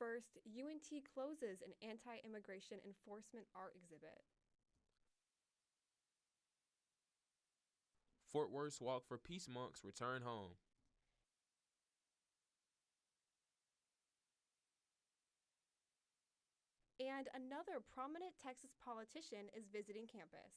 First, UNT closes an anti-immigration enforcement art exhibit. Fort Worth's Walk for Peace monks return home. And another prominent Texas politician is visiting campus.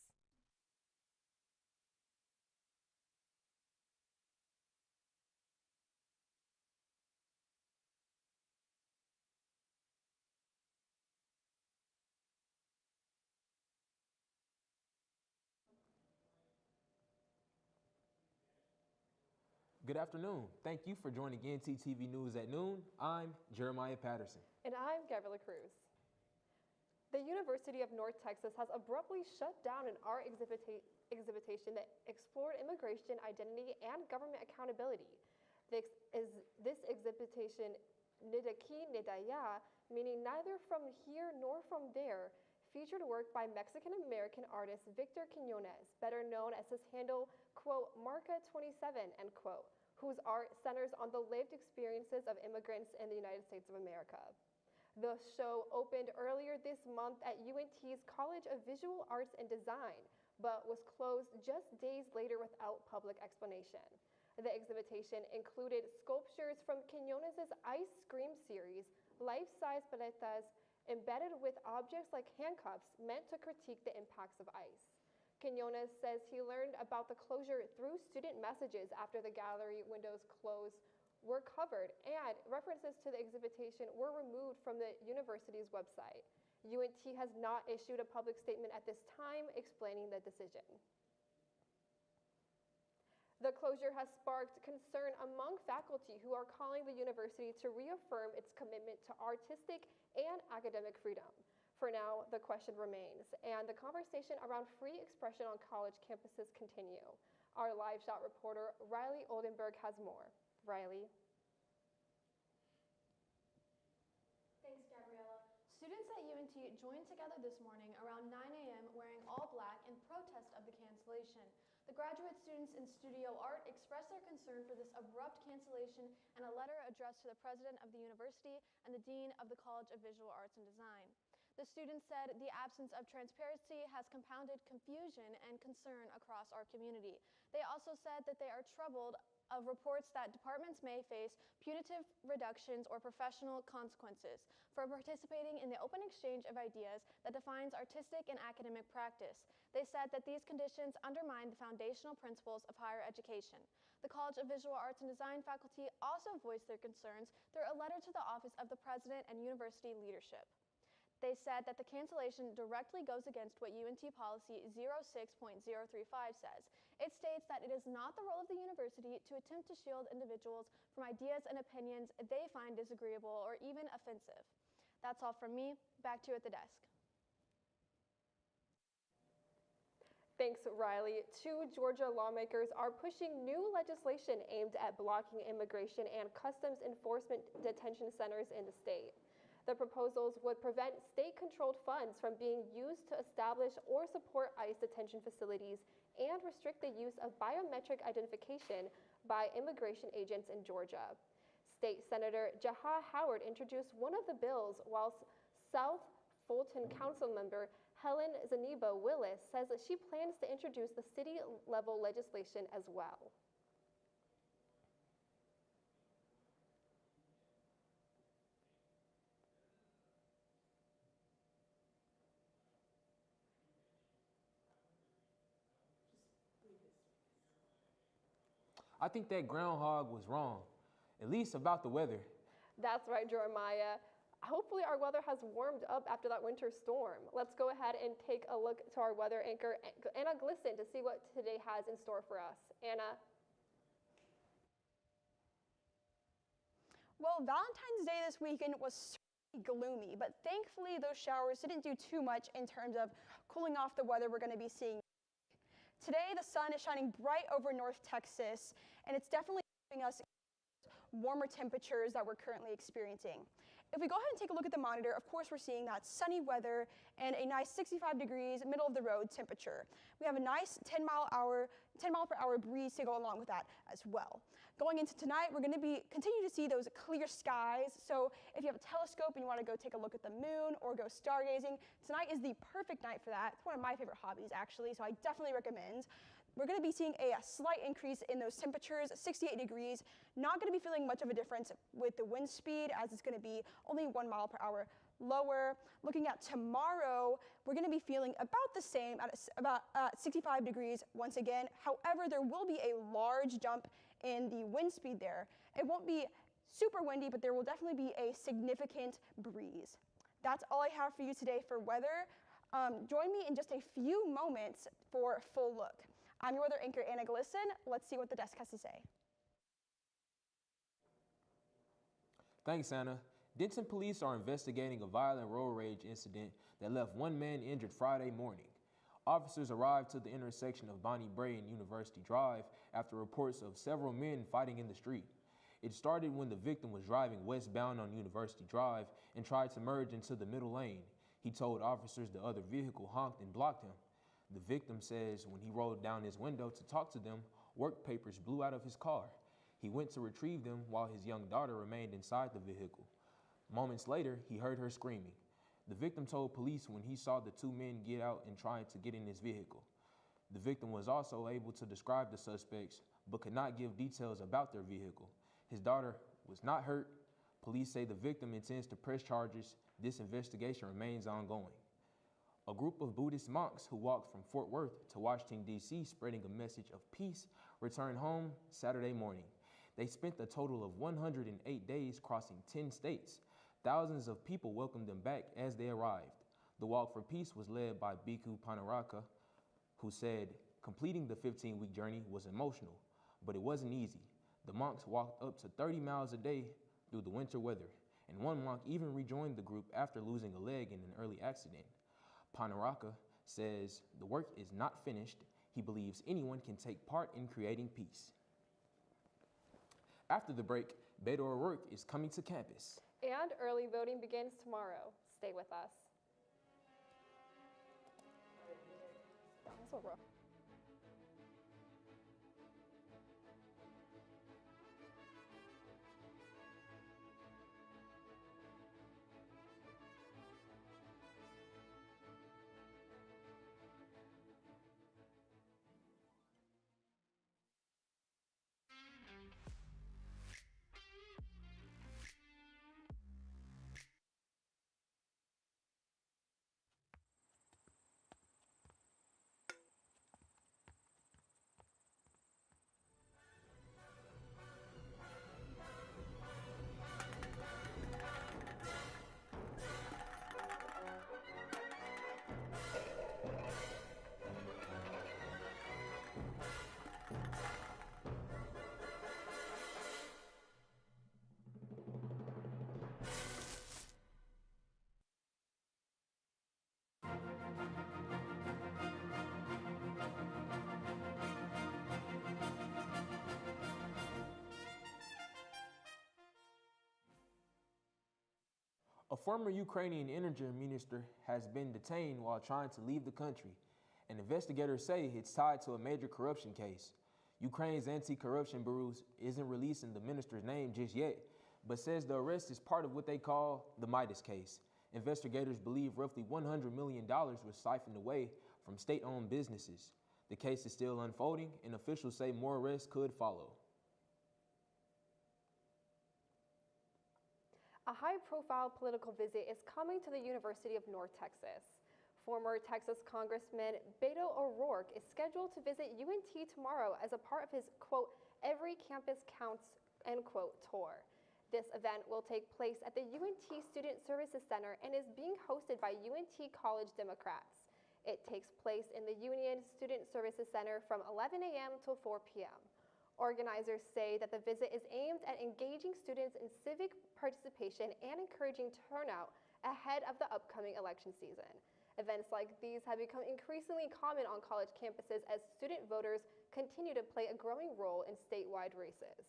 Good afternoon. Thank you for joining UNT TV News at noon. I'm Jeremiah Patterson. And I'm Gabriela Cruz. The University of North Texas has abruptly shut down an art exhibition that explored immigration, identity, and government accountability. This exhibition, Nidaki Nidaya, meaning neither from here nor from there, featured work by Mexican-American artist Victor Quiñones, better known as his handle, quote, Marca27, end quote, whose art centers on the lived experiences of immigrants in the United States of America. The show opened earlier this month at UNT's College of Visual Arts and Design, but was closed just days later without public explanation. The exhibition included sculptures from Quiñones' Ice Scream series, life-size paletas embedded with objects like handcuffs meant to critique the impacts of ICE. Quiñones says he learned about the closure through student messages after the gallery windows were covered and references to the exhibition were removed from the university's website. UNT has not issued a public statement at this time explaining the decision. The closure has sparked concern among faculty who are calling the university to reaffirm its commitment to artistic and academic freedom. For now, the question remains, and the conversation around free expression on college campuses continue. Our live shot reporter, Riley Oldenburg, has more. Riley. Thanks, Gabriella. Students at UNT joined together this morning around 9 a.m. wearing all black in protest of the cancellation. The graduate students in studio art expressed their concern for this abrupt cancellation in a letter addressed to the president of the university and the dean of the College of Visual Arts and Design. The students said the absence of transparency has compounded confusion and concern across our community. They also said that they are troubled of reports that departments may face punitive reductions or professional consequences for participating in the open exchange of ideas that defines artistic and academic practice. They said that these conditions undermine the foundational principles of higher education. The College of Visual Arts and Design faculty also voiced their concerns through a letter to the Office of the President and university leadership. They said that the cancellation directly goes against what UNT policy 06.035 says. It states that it is not the role of the university to attempt to shield individuals from ideas and opinions they find disagreeable or even offensive. That's all from me. Back to you at the desk. Thanks, Riley. 2 Georgia lawmakers are pushing new legislation aimed at blocking immigration and customs enforcement detention centers in the state. The proposals would prevent state-controlled funds from being used to establish or support ICE detention facilities and restrict the use of biometric identification by immigration agents in Georgia. State Senator Jaha Howard introduced one of the bills, while South Fulton Council member Helen Zaniba Willis says that she plans to introduce the city-level legislation as well. I think that groundhog was wrong, at least about the weather. That's right, Jeremiah. Hopefully our weather has warmed up after that winter storm. Let's go ahead and take a look to our weather anchor, Anna Glisson, to see what today has in store for us. Anna? Well, Valentine's Day this weekend was certainly gloomy, but thankfully those showers didn't do too much in terms of cooling off the weather we're going to be seeing. Today, the sun is shining bright over North Texas, and it's definitely giving us warmer temperatures that we're currently experiencing. if we go ahead and take a look at the monitor, of course we're seeing that sunny weather and a nice 65 degrees, middle of the road temperature. We have a nice 10 mile per hour breeze to go along with that as well. Going into tonight, we're going to continue to see those clear skies. So if you have a telescope and you want to go take a look at the moon or go stargazing, tonight is the perfect night for that. It's one of my favorite hobbies, actually, so I definitely recommend. We're going to be seeing a slight increase in those temperatures, 68 degrees. Not going to be feeling much of a difference with the wind speed, as it's going to be only 1 mile per hour lower. Looking at tomorrow, we're going to be feeling about the same at about 65 degrees once again. However, there will be a large jump in the wind speed there. It won't be super windy, but there will definitely be a significant breeze. That's all I have for you today for weather. Join me in just a few moments for Full Look. I'm your weather anchor, Anna Glisson. Let's see what the desk has to say. Thanks, Anna. Denton police are investigating a violent road rage incident that left one man injured Friday morning. Officers arrived to the intersection of Bonnie Bray and University Drive after reports of several men fighting in the street. It started when the victim was driving westbound on University Drive and tried to merge into the middle lane. He told officers the other vehicle honked and blocked him. The victim says when he rolled down his window to talk to them, work papers blew out of his car. He went to retrieve them while his young daughter remained inside the vehicle. Moments later, he heard her screaming. The victim told police when he saw the two men get out and trying to get in his vehicle. The victim was also able to describe the suspects, but could not give details about their vehicle. His daughter was not hurt. Police say the victim intends to press charges. This investigation remains ongoing. A group of Buddhist monks who walked from Fort Worth to Washington, D.C., spreading a message of peace, returned home Saturday morning. They spent a total of 108 days crossing 10 states. Thousands of people welcomed them back as they arrived. The Walk for Peace was led by Bhikkhu Panaraka, who said completing the 15-week journey was emotional, but it wasn't easy. The monks walked up to 30 miles a day through the winter weather, and one monk even rejoined the group after losing a leg in an early accident. Panaraka says the work is not finished. He believes anyone can take part in creating peace. After the break, Beto O'Rourke is coming to campus. And early voting begins tomorrow. Stay with us. Also rough. A former Ukrainian energy minister has been detained while trying to leave the country, and investigators say it's tied to a major corruption case. Ukraine's anti-corruption bureau isn't releasing the minister's name just yet, but says the arrest is part of what they call the Midas case. Investigators believe roughly $100 million was siphoned away from state-owned businesses. The case is still unfolding, and officials say more arrests could follow. A high-profile political visit is coming to the University of North Texas. Former Texas Congressman Beto O'Rourke is scheduled to visit UNT tomorrow as a part of his, quote, Every Campus Counts, end quote, tour. This event will take place at the UNT Student Services Center and is being hosted by UNT College Democrats. It takes place in the Union Student Services Center from 11 a.m. till 4 p.m. Organizers say that the visit is aimed at engaging students in civic participation and encouraging turnout ahead of the upcoming election season. Events like these have become increasingly common on college campuses as student voters continue to play a growing role in statewide races.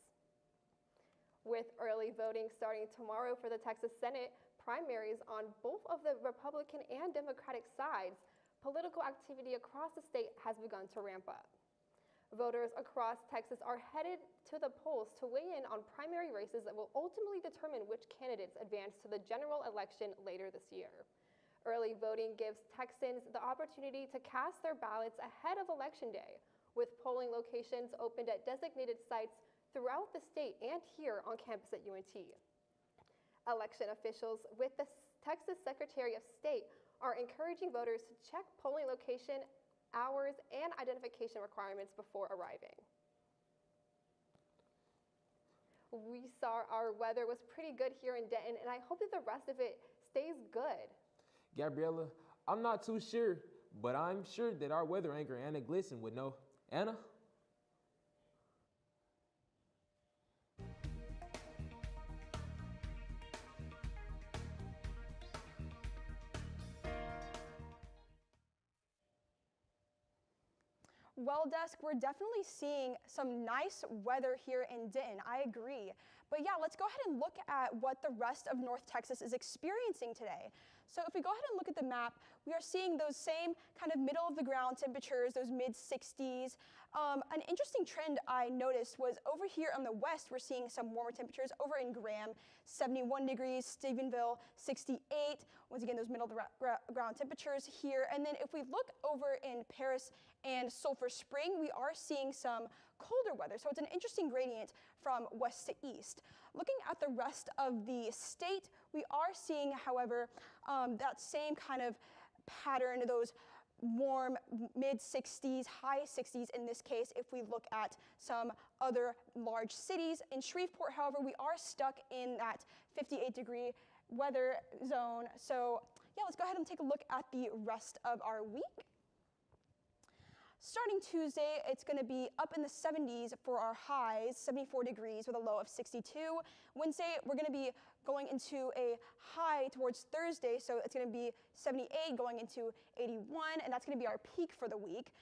With early voting starting tomorrow for the Texas Senate primaries on both of the Republican and Democratic sides, political activity across the state has begun to ramp up. Voters across Texas are headed to the polls to weigh in on primary races that will ultimately determine which candidates advance to the general election later this year. Early voting gives Texans the opportunity to cast their ballots ahead of Election Day, with polling locations opened at designated sites throughout the state and here on campus at UNT. Election officials with the Texas Secretary of State are encouraging voters to check polling location, hours, and identification requirements before arriving. We saw our weather was pretty good here in Denton, and I hope that the rest of it stays good. Gabriella, I'm not too sure, but I'm sure that our weather anchor Anna Glisson would know. Anna? Well, Desk, we're definitely seeing some nice weather here in Denton. I agree. But yeah, let's go ahead and look at what the rest of North Texas is experiencing today. So if we go ahead and look at the map, we are seeing those same kind of middle of the ground temperatures, those mid 60s. An interesting trend I noticed was over here on the west, we're seeing some warmer temperatures. Over in Graham, 71 degrees, Stephenville, 68. Once again, those middle of the ground temperatures here. And then if we look over in Paris and Sulphur Spring, we are seeing some colder weather. So it's an interesting gradient from west to east. Looking at the rest of the state, we are seeing, however, that same kind of pattern, those warm mid 60s, high 60s in this case. If we look at some other large cities in Shreveport, however, we are stuck in that 58-degree weather zone. So yeah, let's go ahead and take a look at the rest of our week. Starting Tuesday, it's going to be up in the 70s for our highs, 74 degrees with a low of 62. Wednesday, we're going to be going into a high towards Thursday, so it's going to be 78 going into 81, and that's going to be our peak for the week.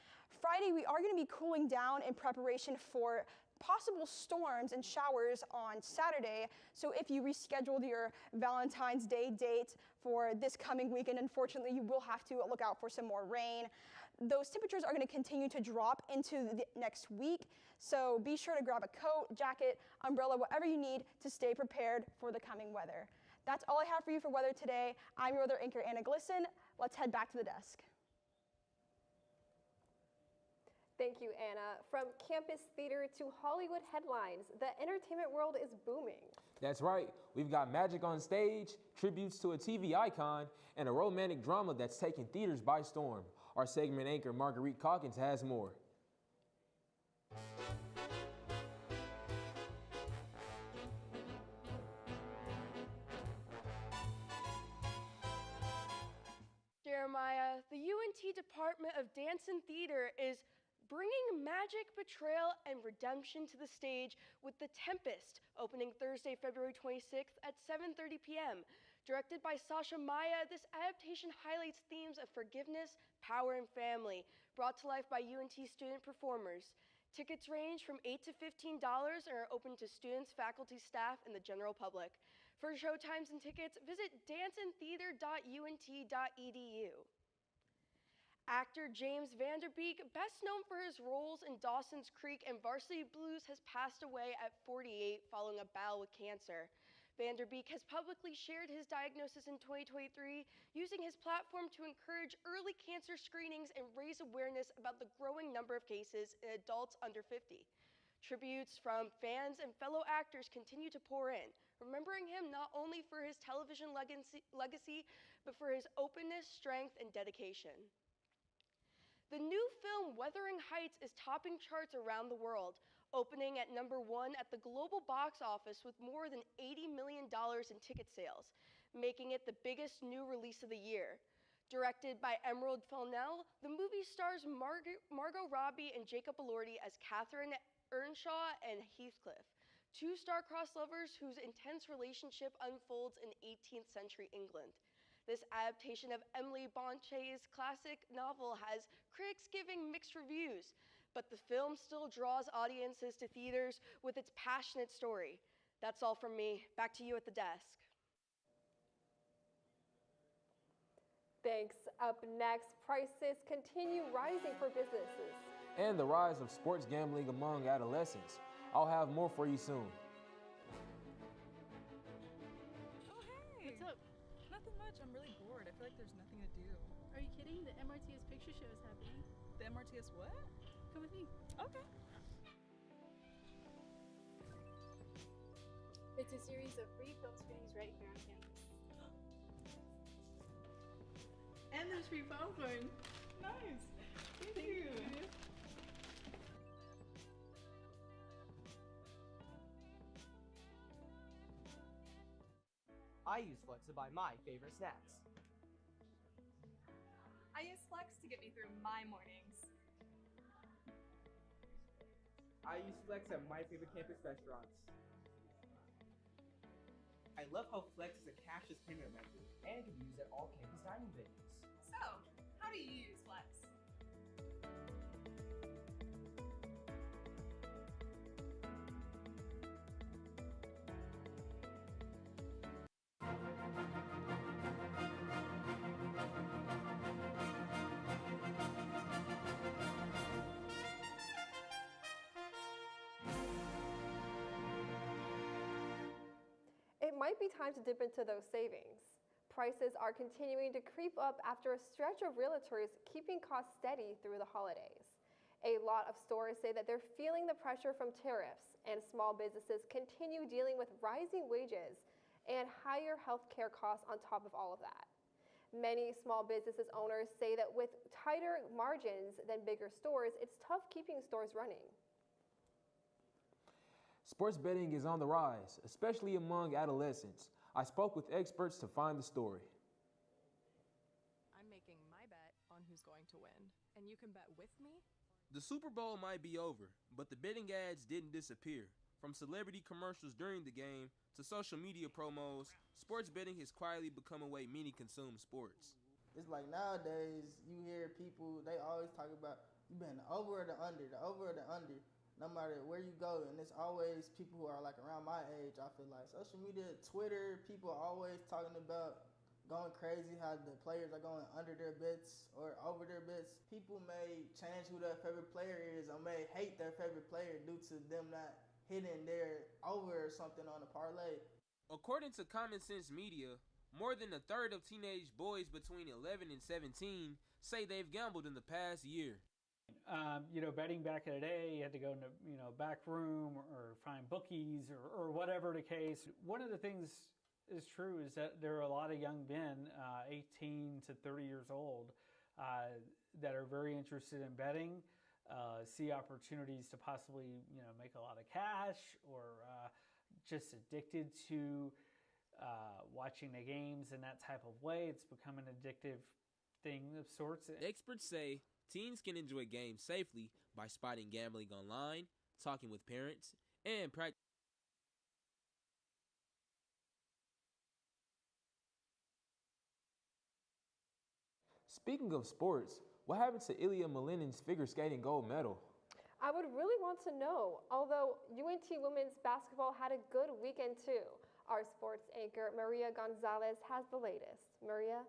Friday, we are going to be cooling down in preparation for possible storms and showers on Saturday. So if you rescheduled your Valentine's Day date for this coming weekend, unfortunately, you will have to look out for some more rain. Those temperatures are going to continue to drop into the next week, so be sure to grab a coat, jacket, umbrella, whatever you need to stay prepared for the coming weather. That's all I have for you for weather today. I'm your weather anchor, Anna Glisson. Let's head back to the desk. Thank you, Anna. From campus theater to Hollywood headlines, the entertainment world is booming. That's right. We've got magic on stage, tributes to a TV icon, and a romantic drama that's taking theaters by storm. Our segment anchor, Marguerite Calkins, has more. Jeremiah, the UNT Department of Dance and Theater is bringing magic, betrayal, and redemption to the stage with The Tempest, opening Thursday, February 26th at 7:30 p.m. Directed by Sasha Maya, this adaptation highlights themes of forgiveness, power, and family, brought to life by UNT student performers. Tickets range from $8 to $15 and are open to students, faculty, staff, and the general public. For showtimes and tickets, visit danceandtheater.unt.edu. Actor James Vanderbeek, best known for his roles in Dawson's Creek and Varsity Blues, has passed away at 48 following a battle with cancer. Vanderbeek has publicly shared his diagnosis in 2023, using his platform to encourage early cancer screenings and raise awareness about the growing number of cases in adults under 50. Tributes from fans and fellow actors continue to pour in, remembering him not only for his television legacy, but for his openness, strength, and dedication. The new film Wuthering Heights is topping charts around the world, opening at #1 at the global box office with more than $80 million in ticket sales, making it the biggest new release of the year. Directed by Emerald Fennell, the movie stars Margot Robbie and Jacob Elordi as Catherine Earnshaw and Heathcliff, two star-crossed lovers whose intense relationship unfolds in 18th century England. This adaptation of Emily Bronte's classic novel has critics giving mixed reviews, but the film still draws audiences to theaters with its passionate story. That's all from me. Back to you at the desk. Thanks. Up next, prices continue rising for businesses. And the rise of sports gambling among adolescents. I'll have more for you soon. Oh, hey! What's up? Nothing much. I'm really bored. I feel like there's nothing to do. Are you kidding? The MRTS picture show is happening. The MRTS what? Come with me. Okay. It's a series of free film screenings right here on campus. And there's free popcorn. Nice. Thank you. I use Flex to buy my favorite snacks. I use Flex to get me through my mornings. I use Flex at my favorite campus restaurants. I love how Flex is a cashless payment method and can be used at all campus dining venues. So, how do you use Flex? It might be time to dip into those savings. Prices are continuing to creep up after a stretch of realtors keeping costs steady through the holidays. A lot of stores say that they're feeling the pressure from tariffs, and small businesses continue dealing with rising wages and higher healthcare costs on top of all of that. Many small businesses owners say that with tighter margins than bigger stores, it's tough keeping stores running. Sports betting is on the rise, especially among adolescents. I spoke with experts to find the story. I'm making my bet on who's going to win, and you can bet with me. The Super Bowl might be over, but the betting ads didn't disappear. From celebrity commercials during the game to social media promos, sports betting has quietly become a way many consume sports. It's like nowadays, you hear people, they always talk about, you been the over or the under, the over or the under. No matter where you go, and it's always people who are like around my age. I feel like social media, Twitter, people are always talking about going crazy, how the players are going under their bets or over their bets. People may change who their favorite player is or may hate their favorite player due to them not hitting their over or something on a parlay. According to Common Sense Media, more than a third of teenage boys between 11 and 17 say they've gambled in the past year. Betting back in the day, you had to go in the, back room or find bookies or whatever the case. One of the things is true is that there are a lot of young men, 18 to 30 years old, that are very interested in betting, see opportunities to possibly, make a lot of cash or just addicted to watching the games in that type of way. It's become an addictive thing of sorts. Experts say teens can enjoy games safely by spotting gambling online, talking with parents, and practicing. Speaking of sports, what happened to Ilya Malinin's figure skating gold medal? I would really want to know, although UNT women's basketball had a good weekend too. Our sports anchor, Maria Gonzalez, has the latest. Maria?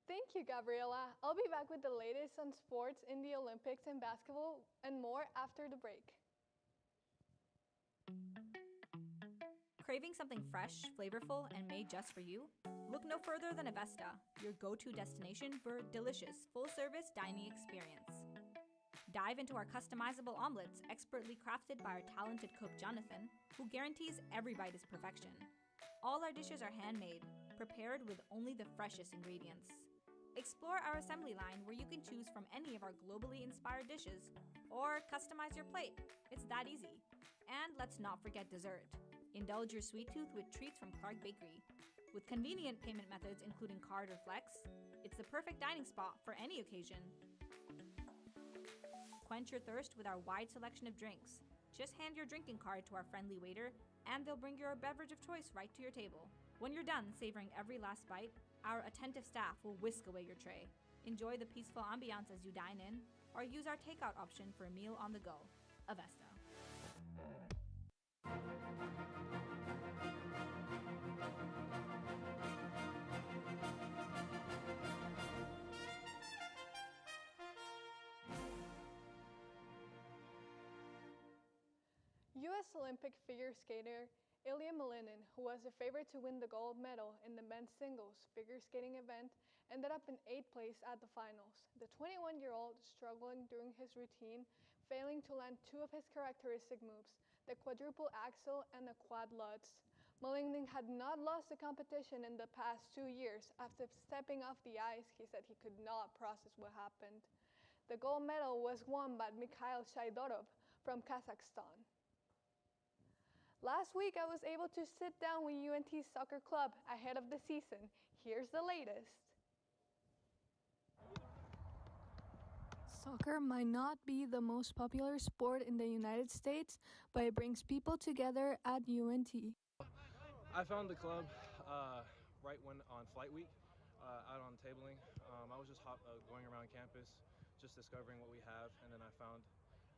Thank you, Gabriela. I'll be back with the latest on sports in the Olympics and basketball and more after the break. Craving something fresh, flavorful, and made just for you? Look no further than Avesta, your go-to destination for a delicious, full-service dining experience. Dive into our customizable omelets, expertly crafted by our talented cook Jonathan, who guarantees every bite is perfection. All our dishes are handmade, prepared with only the freshest ingredients. Explore our assembly line where you can choose from any of our globally inspired dishes or customize your plate. It's that easy. And let's not forget dessert. Indulge your sweet tooth with treats from Clark Bakery. With convenient payment methods including card or flex, it's the perfect dining spot for any occasion. Quench your thirst with our wide selection of drinks. Just hand your drinking card to our friendly waiter and they'll bring your beverage of choice right to your table. When you're done savoring every last bite, our attentive staff will whisk away your tray. Enjoy the peaceful ambiance as you dine in, or use our takeout option for a meal on the go. Avesta. U.S. Olympic figure skater Ilya Malinin, who was the favorite to win the gold medal in the men's singles figure skating event, ended up in 8th place at the finals. The 21-year-old struggling during his routine, failing to land two of his characteristic moves, the quadruple axel and the quad lutz. Malinin had not lost the competition in the past 2 years. After stepping off the ice, he said he could not process what happened. The gold medal was won by Mikhail Shaidorov from Kazakhstan. Last week, I was able to sit down with UNT Soccer Club ahead of the season. Here's the latest. Soccer might not be the most popular sport in the United States, but it brings people together at UNT. I found the club right when on flight week, out on tabling. I was just going around campus, just discovering what we have, and then I found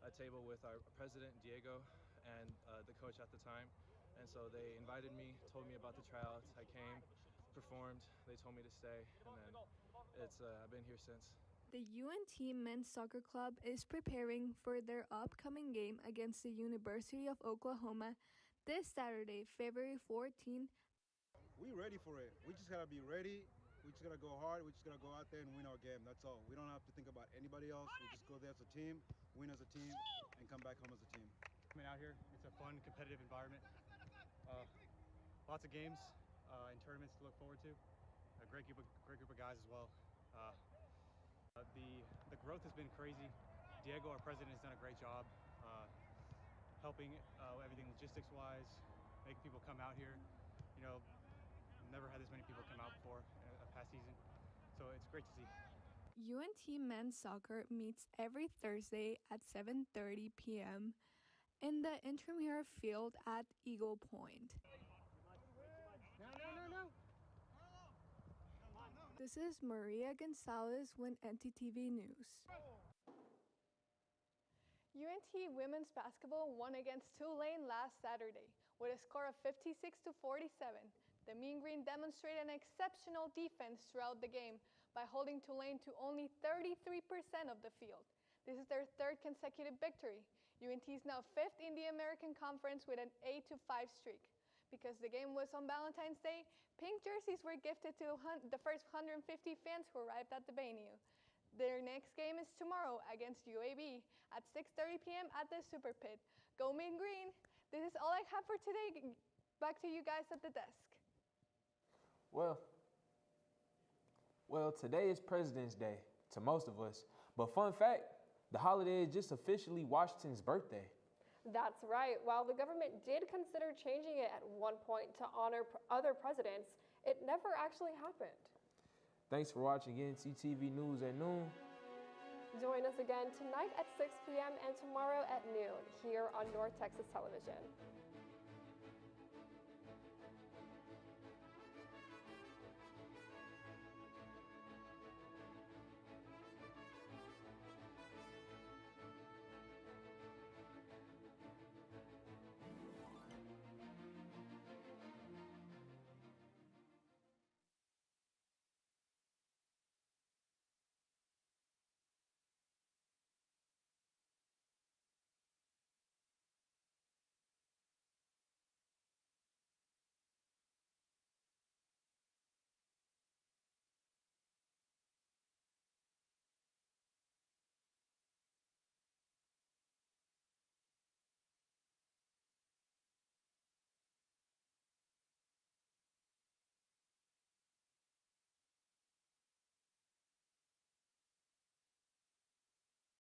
a table with our president, Diego, and the coach at the time. And so they invited me, told me about the tryouts. I came, performed, they told me to stay, and then I've been here since. The UNT Men's Soccer Club is preparing for their upcoming game against the University of Oklahoma this Saturday, February 14th. We're ready for it. We just gotta be ready. We just gotta go hard. We just gotta go out there and win our game. That's all. We don't have to think about anybody else. We just go there as a team, win as a team, and come back home as a team. Coming out here, it's a fun, competitive environment. Lots of games and tournaments to look forward to. A great group of guys as well. The growth has been crazy. Diego, our president, has done a great job helping everything logistics-wise, making people come out here. You know, never had this many people come out before in a past season, so it's great to see. UNT Men's Soccer meets every Thursday at 7:30 p.m. in the intramural field at Eagle Point. No. This is Maria Gonzalez with NTTV News. UNT women's basketball won against Tulane last Saturday with a score of 56-47. The Mean Green demonstrated an exceptional defense throughout the game by holding Tulane to only 33% of the field. This is their third consecutive victory. UNT is now 5th in the American Conference with an 8-5 streak. Because the game was on Valentine's Day, pink jerseys were gifted to the first 150 fans who arrived at the venue. Their next game is tomorrow against UAB at 6:30 p.m. at the Super Pit. Go Mean Green! This is all I have for today. Back to you guys at the desk. Well, today is President's Day to most of us. But fun fact, the holiday is just officially Washington's birthday. That's right. While the government did consider changing it at one point to honor other presidents, it never actually happened. Thanks for watching NTTV News at noon. Join us again tonight at 6 p.m. and tomorrow at noon here on North Texas Television.